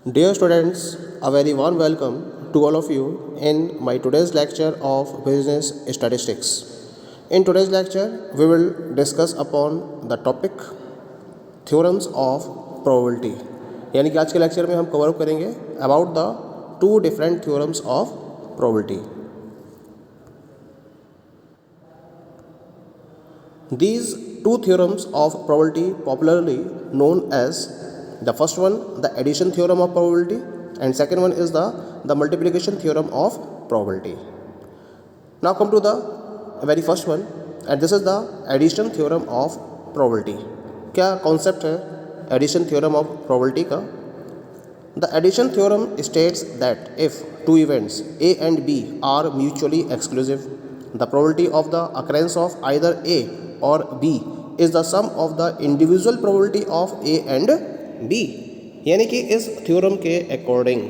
Dear students, a very warm welcome to all of you in my today's lecture of business statistics. In today's lecture, we will discuss upon the topic theorems of probability. यानी कि आज के lecture में हम cover up करेंगे about the two different theorems of probability. These two theorems of probability popularly known as the first one the addition theorem of probability and second one is the multiplication theorem of probability. Now come to the very first one and this is the addition theorem of probability. क्या concept है addition theorem of probability का? The addition theorem states that if two events A and B are mutually exclusive, the probability of the occurrence of either A or B is the sum of the individual probability of A and B. यानी कि इस theorem के according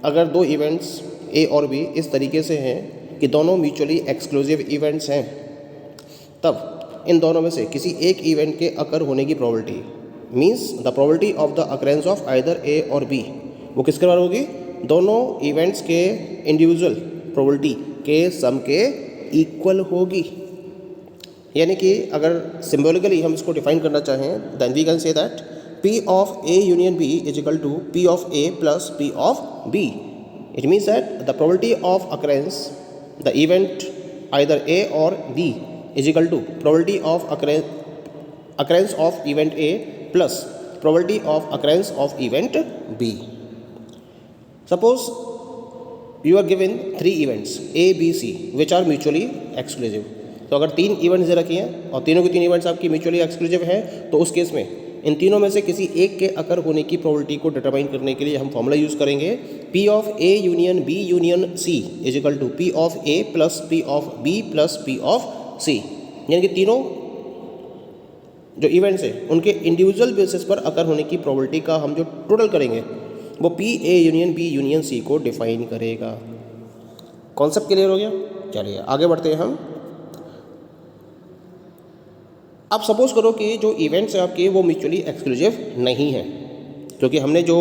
अगर दो events A और B इस तरीके से हैं कि दोनों म्यूचुअली एक्सक्लूसिव इवेंट्स हैं, तब इन दोनों में से किसी एक इवेंट के अकर होने की probability means the probability of the occurrence of either A or B वो किसके बराबर होगी? दोनों इवेंट्स के इंडिविजुअल प्रोबेबिलिटी के सम के इक्वल होगी. यानी कि अगर सिम्बोलिकली हम इसको डिफाइन करना चाहें then we can say that P of A union B is equal to P of A plus P of B. It means that the probability of occurrence the event either A और B is equal to probability of occurrence of event A plus probability of occurrence of event B. Suppose you are given three events A, B, C which are mutually exclusive. तो अगर तीन events they रखी हैं और तीनों की तीन events आपकी म्यूचुअली एक्सक्लूसिव हैं तो उस केस में इन तीनों में से किसी एक के अकर होने की प्रोबेबिलिटी को डिटरमाइन करने के लिए हम फॉर्मूला यूज़ करेंगे P of A union B union C is equal to P of A plus P of B plus P of C. यानी कि तीनों जो इवेंट्स हैं उनके इंडिविजुअल बेसिस पर अकर होने की प्रोबेबिलिटी का हम जो टोटल करेंगे वो P A union B union C को डिफाइन करेगा. कॉन्सेप्ट क्लियर हो गया? चलिए आगे बढ़ते हैं हम. आप सपोज करो कि जो इवेंट्स हैं आपके वो म्यूचुअली एक्सक्लूसिव नहीं हैं, क्योंकि हमने जो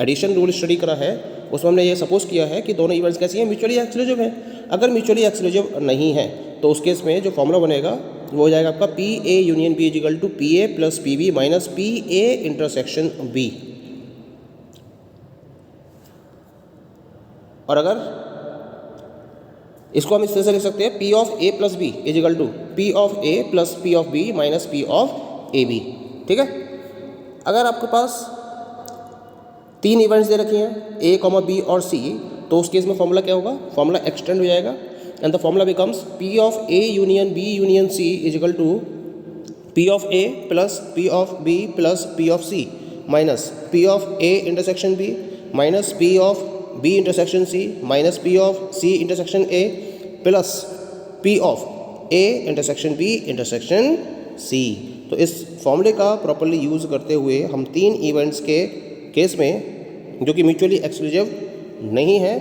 एडिशन रूल स्टडी करा है उसमें हमने ये सपोज किया है कि दोनों इवेंट्स कैसी हैं? म्यूचुअली एक्सक्लूसिव हैं. अगर म्यूचुअली एक्सक्लूसिव नहीं है तो उस केस में जो फॉर्मूला बनेगा वो हो जाएगा आपका P A union B is equal to P A plus P B minus P A intersection B. और अगर इसको हम इस तरह से लिख सकते हैं P of A plus B is equal to P of A plus P of B minus P of A B. ठीक है. अगर आपके पास तीन इवेंट्स दे रखी हैं A, B और C तो उस केस में फॉर्मूला क्या होगा? फॉर्मूला एक्सटेंड हो जाएगा and the formula becomes P of A union B union C is equal to P of A plus P of B plus P of C minus P of A intersection B minus P of B intersection C minus P of C intersection A plus P of A intersection B intersection C. तो इस फॉर्मूले का properly use करते हुए हम तीन events के case में जो कि म्यूचुअली एक्सक्लूसिव नहीं है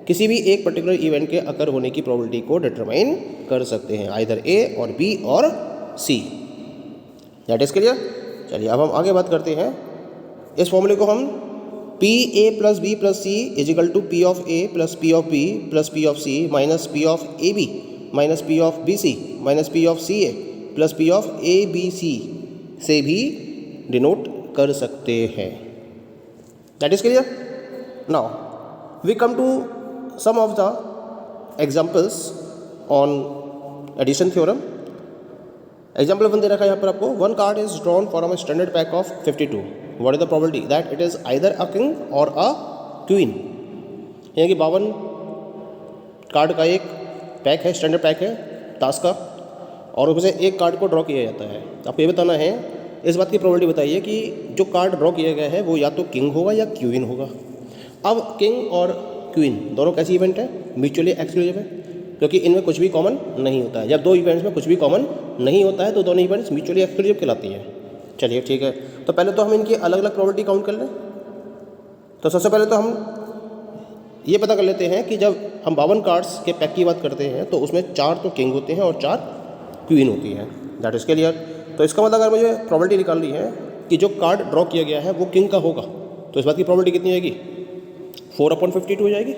किसी भी एक पर्टिकुलर इवेंट के अकर होने की प्रोबेबिलिटी को डिटरमाइन कर सकते हैं आइदर A और B और C. That is clear? चलिए अब हम आगे बात करते हैं. इस फॉर्मूले को हम P A plus B plus C is equal to P of A plus P of B plus P of C minus P of A B minus P of B C minus P of C A plus P of A B C से भी denote कर सकते हैं. That is clear? Now we come to some of the examples on addition theorem. Example one दे रखा है यहाँ पर आपको. One card is drawn from a standard pack of 52. What is the probability that it is either a king or a queen? यानी कि 52 card का एक पैक है, स्टैंडर्ड पैक है ताश का, और उसमें से एक कार्ड को ड्रॉ किया जाता है. आपको ये बताना है, इस बात की प्रोबेबिलिटी बताइए कि जो कार्ड ड्रॉ किया गया है वो या तो किंग होगा या क्वीन होगा. अब किंग और क्वीन दोनों कैसी इवेंट है? म्यूचुअली एक्सक्लूसिव है, क्योंकि इनमें कुछ भी कॉमन नहीं होता है. जब दो इवेंट्स में कुछ भी कॉमन नहीं होता है तो दोनों इवेंट्स म्यूचुअली एक्सक्लूसिव कहलाती हैं. चलिए ठीक है. तो पहले तो हम इनकी अलग अलग प्रोबेबिलिटी काउंट कर लें. तो सबसे पहले तो हम ये पता कर लेते हैं कि जब हम 52 कार्ड्स के पैक की बात करते हैं तो उसमें 4 तो किंग होते हैं और 4 क्वीन होती हैं. That is clear? तो इसका मतलब अगर मुझे प्रोबेबिलिटी निकालनी है कि जो कार्ड ड्रॉ किया गया है वो किंग का होगा तो इस बात की प्रॉबिलिटी कितनी आएगी, 4/52 हो जाएगी।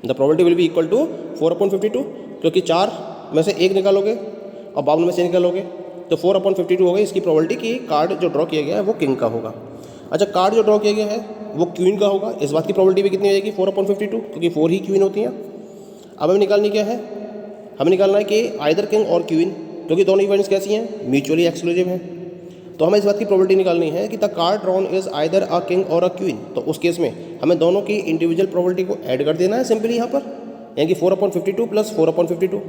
The probability will be equal to 4/52, क्योंकि 4 में से 1 निकालोगे और 52 में से निकालोगे तो 4/52 हो गई इसकी प्रॉबिलिटी कि कार्ड जो ड्रॉ किया गया है वो किंग का होगा। अच्छा, कार्ड जो ड्रॉ किया गया है वो क्वीन का होगा, इस बात की प्रॉबिलिटी भी कितनी हो जाएगी, 4/52, क्योंकि 4 ही क्वीन होती हैं। अब हमें निकालनी क्या है, हमें निकालना है कि आइदर किंग और क्वीन, क्योंकि दोनों इवेंट्स कैसी हैं, म्यूचुअली एक्सक्लूसिव हैं। तो हमें इस बात की प्रॉबिलिटी निकालनी है कि the card drawn is either a king or a queen. तो उस केस में हमें दोनों की इंडिविजुअल प्रॉबिलिटी को ऐड कर देना है सिंपली यहाँ पर, यानी कि 4/52 प्लस 4/52,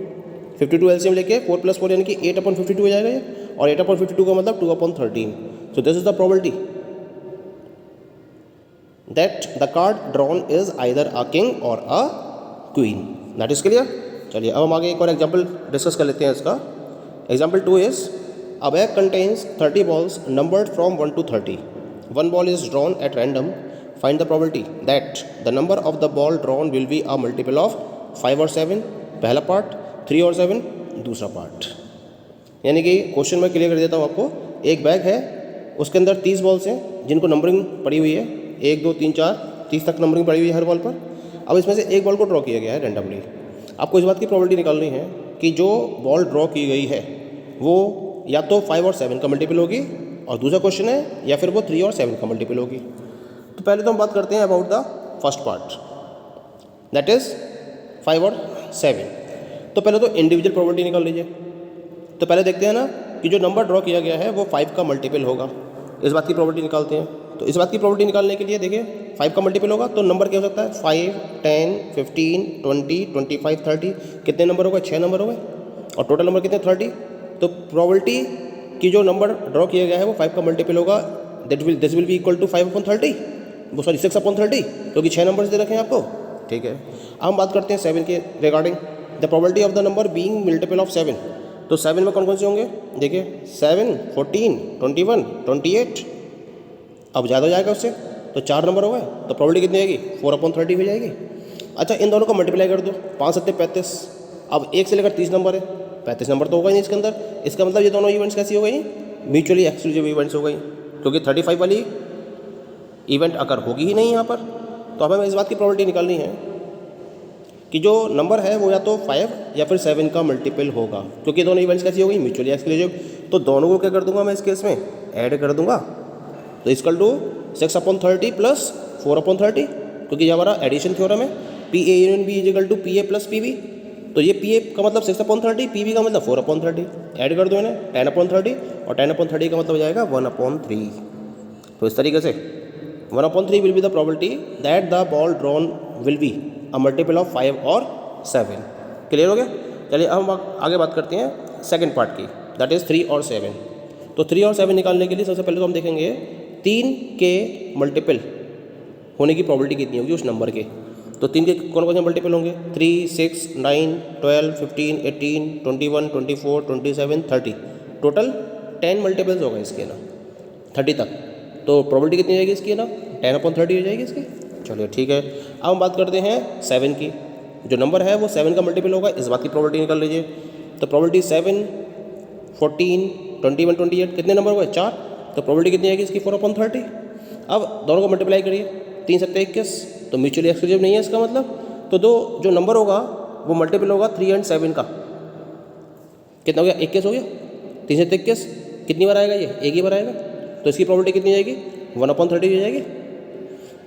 52 एलसीएम लेके 4 + 4 यानी कि 8/52 हो जाएगा ये, और 8/52 का मतलब 2/13। So this is the probability that the card drawn is either a king or a queen. That is clear. चलिए अब हम आगे एक और एग्जाम्पल डिस्कस कर लेते हैं इसका। Example 2 is a bag contains 30 balls numbered from 1 to 30. One ball is drawn at random. Find the probability that the number of the ball drawn will be a multiple of 5 और 7, पहला part, 3 और 7 दूसरा part. यानी कि question मैं clear कर देता हूँ आपको। एक बैग है, उसके अंदर 30 बॉल्स हैं जिनको नंबरिंग पड़ी हुई है, 1 2 3 4 30 तक नंबरिंग पड़ी हुई है हर बॉल पर। अब इसमें से एक बॉल को ड्रॉ किया गया है रैंडमली। आपको इस बात की प्रॉबिलिटी निकालनी है कि जो बॉल ड्रॉ की गई है वो या तो 5 और 7 का मल्टीपल होगी, और दूसरा क्वेश्चन है या फिर वो 3 और 7 का मल्टीपल होगी। तो पहले तो हम बात करते हैं about the first part, that is 5 और 7। तो पहले तो इंडिविजुअल प्रॉबिलिटी निकाल लीजिए। तो पहले देखते हैं ना कि जो नंबर ड्रॉ किया गया है वो 5 का मल्टीपल होगा, इस बात की प्रॉबिलिटी निकालते हैं। तो इस बात की प्रॉबिलिटी निकालने के लिए देखिए 5 का मल्टीपल होगा तो नंबर क्या हो सकता है, 5 10 15 20 25 30, कितने नंबर हो गए, 6 नंबर हो गए, और टोटल नंबर कितने, 30। तो प्रॉबिलिटी कि जो नंबर ड्रॉ किया गया है वो 5 का मल्टीपल होगा, this will be equal to 5/30, वो सॉरी 6/30, क्योंकि 6 नंबर्स दे रखे हैं आपको। ठीक है, अब हम बात करते हैं 7 के regarding the probability of the number being multiple of 7। तो 7 में कौन कौन से होंगे, देखिए 7 14 21 28, अब ज़्यादा हो जाएगा उससे, तो 4 नंबर हो गए, तो प्रॉबिलिटी कितनी आएगी, 4/30 हो जाएगी। अच्छा, इन दोनों को मल्टीप्लाई कर दो, 5 7 35, अब 1 से लेकर 30 नंबर है, 35 नंबर तो होगा ही नहीं इसके अंदर। इसका मतलब ये दोनों इवेंट्स कैसी हो गई, म्यूचुअली एक्सक्लूसिव इवेंट्स हो गई, क्योंकि 35 वाली इवेंट अगर होगी ही नहीं यहाँ पर। तो हमें इस बात की प्रॉबिलिटी निकालनी है कि जो नंबर है वो या तो 5 या फिर 7 का मल्टीपल होगा, क्योंकि दोनों इवेंट्स कैसी हो गई, म्यूचुअली एक्सक्लूसिव। तो दोनों को क्या कर दूंगा मैं इस केस में, ऐड कर दूंगा। तो इक्वल टू 6/30 प्लस 4/30, क्योंकि ये हमारा एडिशन थ्योरम है, PA union B equal to PA plus PB। तो ये PA का मतलब 6/30, PB का मतलब 4/30, ऐड कर दो इन्हें 10/30, और 10/30 का मतलब हो जाएगा 1/3। तो इस तरीके से 1/3 will be the probability that the ball drawn will be a multiple of 5 और 7। क्लियर हो गया। चलिए अब हम आगे बात करते हैं सेकेंड पार्ट की, दैट इज़ 3 और 7। तो 3 और 7 निकालने के लिए सबसे पहले तो हम देखेंगे 3 के मल्टीपल होने की प्रॉबिलिटी कितनी होगी उस नंबर के। तो 3 के कौन कौन से मल्टीपल होंगे, 3 6 9 12 15 18 21 24 27 30, टोटल 10 मल्टीपल्स होगा इसके ना, 30 तक। तो प्रॉबिलिटी कितनी जाएगी इसकी ना, 10/30 हो जाएगी इसकी। चलिए ठीक है, अब हम बात करते हैं 7 की। जो नंबर है वो 7 का मल्टीपल होगा, इस बात की प्रॉबिलिटी निकाल लीजिए। तो प्रॉबिलिटी 7 14 21 28, कितने नंबर हुए, 4। तो प्रॉबिलिटी कितनी आएगी इसकी, 4/30। अब दोनों को मल्टीप्लाई करिए, 3 7 21, तो म्यूचुअली एक्सक्लूसिव नहीं है इसका मतलब। तो जो नंबर होगा वो मल्टीपल होगा 3 और 7 का, कितना हो गया, 21 हो गया। 3 7 21 कितनी बार आएगा, ये एक ही बार आएगा। तो इसकी प्रॉबिलिटी कितनी जाएगी, 1/30 हो जाएगी।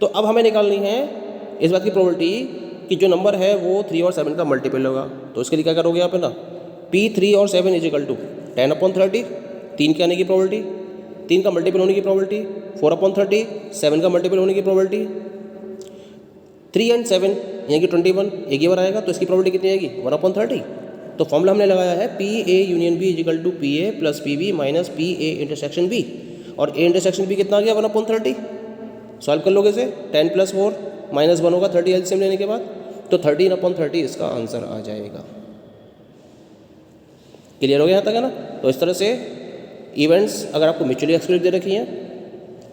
तो अब हमें निकालनी है इस बात की प्रॉबिलिटी कि जो नंबर है वो 3 और 7 का मल्टीपल होगा। तो इसके लिए क्या करोगे आप ना, P3 और 7 इजिकल टू 10/30, 3 के आने की प्रॉबिलिटी, 3 का मल्टीपल होने की प्रॉबिलिटी, 4/30, 7 का मल्टीपल होने की प्रॉबिलिटी, 3 और 7 यानी कि 21 एक ही बार आएगा। तो इसकी प्रॉबिलिटी कितनी आएगी, 1/30। तो फॉर्मूला हमने लगाया है PA union B is equal to PA plus PB minus PA intersection B, और A इंटरसेक्शन B कितना आ गया, 1/30। सॉल्व कर लोगे इसे, 10 + 4 -1 होगा 30 एलसीएम लेने के बाद, तो 13/30 इसका आंसर आ जाएगा। क्लियर हो गया यहाँ तक है ना। तो इस तरह से इवेंट्स अगर आपको म्यूचुअली एक्सक्लूसिव दे रखी हैं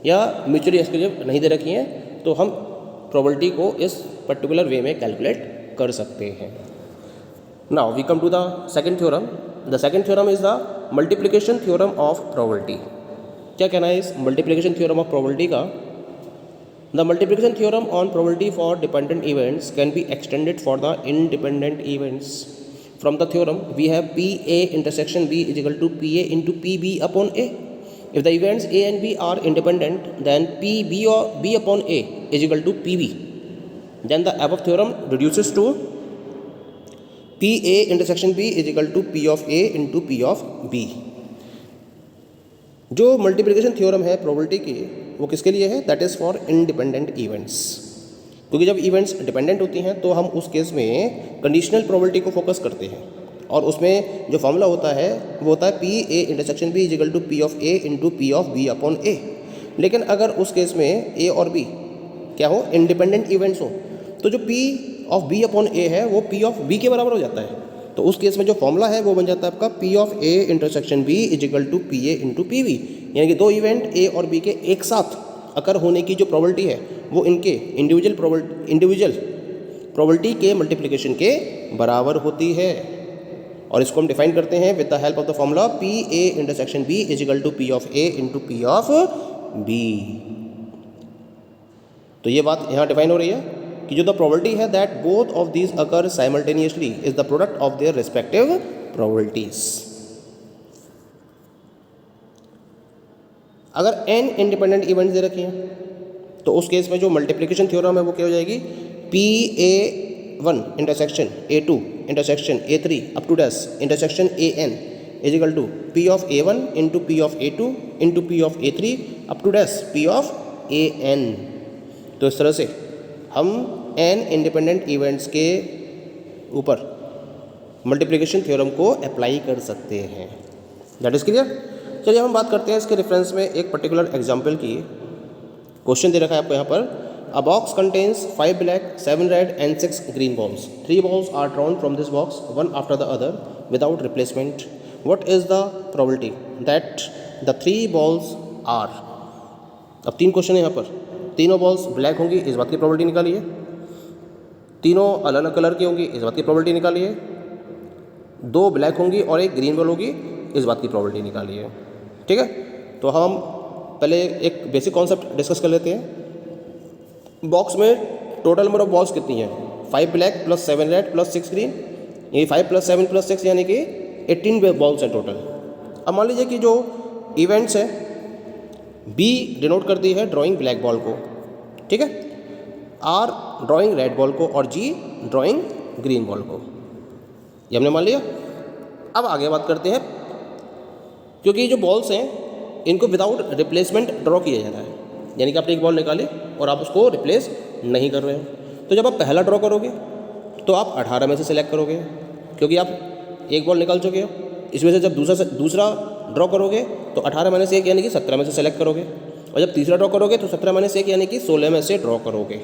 या म्यूचुअली एक्सक्लूसिव नहीं दे रखी हैं तो हम प्रोबेबिलिटी को इस पर्टिकुलर वे में कैलकुलेट कर सकते हैं। Now we come to the second theorem. The second theorem is the multiplication theorem of probability. क्या कहना है इस मल्टीप्लिकेशन थ्योरम ऑफ प्रोबेबिलिटी का the multiplication theorem on probability for dependent events can be extended for the independent events. From the theorem, we have PA intersection B is equal to PA into PB upon A. If the events A and B are independent, then PB or B upon A is equal to PB. Then the above theorem reduces to PA intersection B is equal to P of A into P of B. जो multiplication theorem है probability की, वो किसके लिए है? That is for independent events. क्योंकि जब events dependent होती हैं तो हम उस केस में कंडीशनल प्रोबेबिलिटी को फोकस करते हैं, और उसमें जो फॉर्मूला होता है वो होता है P A intersection B is equal to P of A into P of B upon A. लेकिन अगर उस केस में ए और बी क्या हो, इंडिपेंडेंट इवेंट्स हो, तो जो पी ऑफ बी अपॉन ए है वो पी ऑफ बी के बराबर हो जाता है. तो उस केस में जो फॉर्मूला है वो बन जाता है आपका P of A intersection B is equal to P A into P B. यानी कि दो इवेंट ए और बी के एक साथ अकर होने की जो प्रोबेबिलिटी है वो इनके इंडिविजुअल प्रोबेबिलिटी के मल्टीप्लिकेशन के बराबर होती है. और इसको हम डिफाइन करते हैं with the help of the formula P A intersection B is equal to P of A into P of B. तो ये बात यहाँ डिफाइन हो रही है कि जो द प्रोबेबिलिटी है that both of these occur simultaneously is the product of their respective probabilities. अगर n इंडिपेंडेंट इवेंट्स दे रखे हैं तो उस केस में जो मल्टीप्लिकेशन थ्योरम है वो क्या हो जाएगी, P A one intersection A two intersection A three up to dash intersection A N is equal to P of A one into P of A two into P of A three up to dash P of A N. तो इस तरह से हम n independent events के ऊपर multiplication theorem को apply कर सकते हैं. That is clear. चलिए हम बात करते हैं इसके रेफरेंस में एक पर्टिकुलर एग्जांपल की. क्वेश्चन दे रखा है आपको यहाँ पर, a box contains 5 black 7 red and 6 green balls. 3 balls are drawn from this box one after the other without replacement. What is the probability that the 3 balls are. अब 3 question है यहाँ पर. तीनों बॉल्स ब्लैक होंगी, इस बात की probability निकालिए. तीनों अलग अलग कलर की होंगी, इस बात की प्रोबेबिलिटी निकालिए. 2 ब्लैक होंगी और 1 ग्रीन बॉल होगी, इस बात की प्रोबेबिलिटी निकालिए. ठीक है. तो हम पहले एक बेसिक कॉन्सेप्ट डिस्कस कर लेते हैं. बॉक्स में टोटल नंबर ऑफ बॉल्स कितनी है? 5 black plus 7 red plus 6 green. ये 5 प्लस 7 प्लस 6 यानी कि 18 बॉल्स हैं टोटल. अब मान लीजिए कि जो इवेंट्स है बी डिनोट करती है ड्राइंग ब्लैक बॉल को, ठीक है, आर ड्राइंग रेड बॉल को और जी ड्राइंग ग्रीन बॉल को. ये हमने मान लिया. अब आगे बात करते हैं, क्योंकि ये जो बॉल्स हैं इनको विदाउट रिप्लेसमेंट ड्रॉ किया जा रहा है. यानी कि आपने एक बॉल निकाली और आप उसको रिप्लेस नहीं कर रहे हो. तो जब आप पहला ड्रॉ करोगे तो आप 18 में से सिलेक्ट करोगे, क्योंकि आप एक बॉल निकाल चुके हो. इसमें से जब दूसरा ड्रॉ करोगे तो 18 में से 1 यानी कि 17 में से सेलेक्ट करोगे, और जब तीसरा ड्रॉ करोगे तो 17 में से 1 यानी कि 16 में से ड्रॉ करोगे,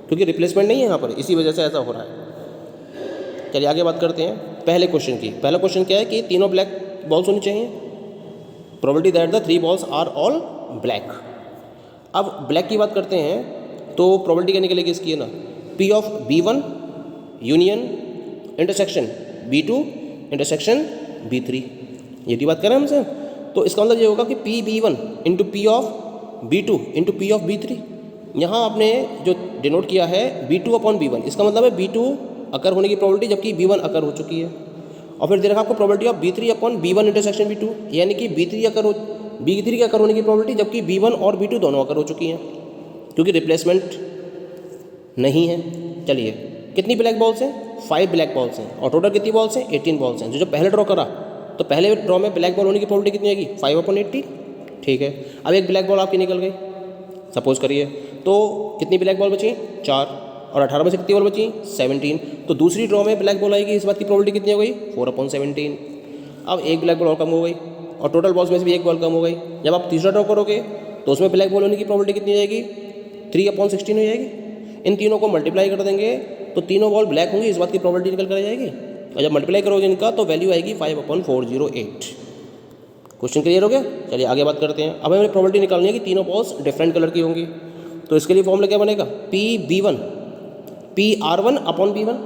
क्योंकि रिप्लेसमेंट नहीं है यहाँ पर, इसी वजह से ऐसा हो रहा है. चलिए आगे बात करते हैं पहले क्वेश्चन की. पहला क्वेश्चन क्या है कि तीनों ब्लैक बॉल्स होनी चाहिए. Probability that the 3 balls are all black. अब ब्लैक की बात करते हैं तो प्रोबेबिलिटी क्या निकलेगी इसकी, है ना, P of B1 union intersection B2 intersection B3. ये की बात करें हमसे. तो इसका मतलब ये होगा कि P B1 into P of B2 into P of B3. यहाँ आपने जो डिनोट किया है B2 अपॉन B1, इसका मतलब है B2 अकर होने की प्रोबेबिलिटी जबकि B1 अकर हो चुकी है. और फिर दे रखा आपको probability of B3 upon B1 intersection B2, यानी कि B3 के अकर होने की प्रोबेबिलिटी जबकि B1 और B2 दोनों अकर हो चुकी हैं, क्योंकि रिप्लेसमेंट नहीं है. चलिए कितनी ब्लैक बॉल्स हैं? 5 ब्लैक बॉल्स हैं. और टोटल कितनी बॉल्स हैं? 18 बॉल्स हैं. जो पहले ड्रॉ करा तो पहले ड्रॉ में ब्लैक बॉल होने की प्रोबेबिलिटी कितनी आएगी? 5 अपॉन 18. ठीक है. अब एक ब्लैक बॉल आपकी निकल गई सपोज करिए, तो कितनी ब्लैक बॉल बची? 4. और 18 में से कितनी बॉल बची? 17. तो दूसरी ड्रॉ में ब्लैक बॉल आएगी, इस बात की प्रोबेबिलिटी कितनी हो गई? 4 अपॉन 17. अब एक ब्लैक बॉल और कम हो गई और टोटल बॉल्स में से भी एक बॉल कम हो गई. जब आप तीसरा ड्रॉ करोगे तो उसमें ब्लैक बॉल होने की प्रोबेबिलिटी कितनी हो जाएगी? 3 अपॉन 16 हो जाएगी. इन तीनों को मल्टीप्लाई कर देंगे तो तीनों बॉल ब्लैक होंगी, इस बात की प्रोबेबिलिटी निकल कर आ जाएगी. और जब मल्टीप्लाई करोगे इनका तो वैल्यू आएगी 5 अपॉन 408. क्वेश्चन क्लियर हो गया. चलिए आगे बात करते हैं. अब हमें प्रोबेबिलिटी निकालनी है कि तीनों बॉल्स डिफरेंट कलर की होंगी. तो इसके लिए फॉर्मूला क्या बनेगा? P B1 P R1 upon B1,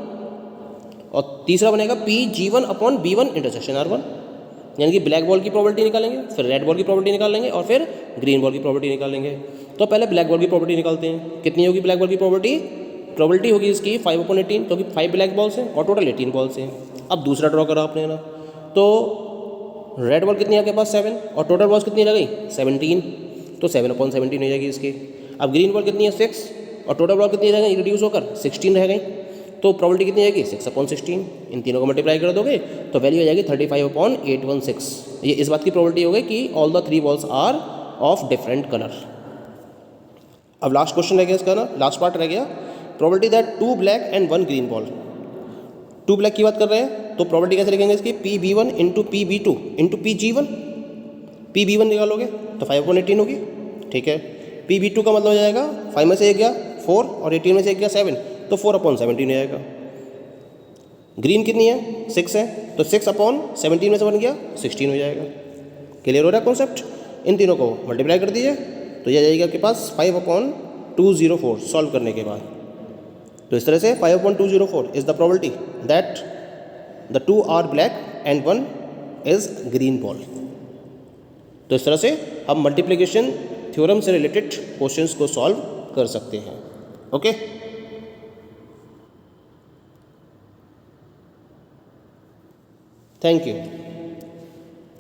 और तीसरा बनेगा P G1 upon B1 intersection R1. यानी कि ब्लैक बॉल की प्रोबेबिलिटी निकालेंगे, फिर रेड बॉल की प्रोबेबिलिटी निकालेंगे और फिर ग्रीन बॉल की प्रोबेबिलिटी निकालेंगे. तो पहले ब्लैक बॉल की प्रॉपर्टी निकालते हैं। कितनी होगी ब्लैक बॉल की प्रॉपर्टी होगी इसकी 5/18, क्योंकि 5 ब्लैक बॉल्स हैं और टोटल 18 बॉल्स हैं। अब दूसरा ड्रॉ करा आपने ना, तो रेड बॉल कितनी है आपके पास 7 और टोटल बॉल्स कितनी रह गई 17, तो 7/17 हो जाएगी इसकी। अब ग्रीन बॉल कितनी है 6 और टोटल बॉल कितनी रह गई रिड्यूस होकर 16 रह गई, तो प्रॉपर्टी कितनी आएगी 6/16। इन तीनों को मल्टीप्लाई कर दोगे तो वैल्यू आ जाएगी 35/816। ये इस बात की प्रॉपर्टी हो गई कि all the 3 balls are of different colour. अब लास्ट क्वेश्चन रह गया इसका ना, लास्ट पार्ट रह गया, property that 2 black and 1 green ball. 2 black की बात कर रहे हैं तो प्रॉपर्टी कैसे लिखेंगे इसकी, PB1 into PB2 into PG1। PB1 निकालोगे तो 5/18 होगी, ठीक है। PB2 का मतलब हो जाएगा 5 में से 1 गया 4 और 18 में से 1 गया 7, तो 4/17 हो जाएगा। ग्रीन कितनी है 6 है, तो 6/17 में से 1 गया 16 हो जाएगा। क्लियर हो रहा है कॉन्सेप्ट। इन तीनों को मल्टीप्लाई कर दीजिए तो यह जाएगा आपके पास 5/204 सॉल्व करने के बाद। तो इस तरह से 5/204 is the probability that the 2 are black and 1 is green ball. तो इस तरह से हम मल्टीप्लिकेशन थ्योरम से रिलेटेड क्वेश्चंस को सॉल्व कर सकते हैं। Okay, thank you.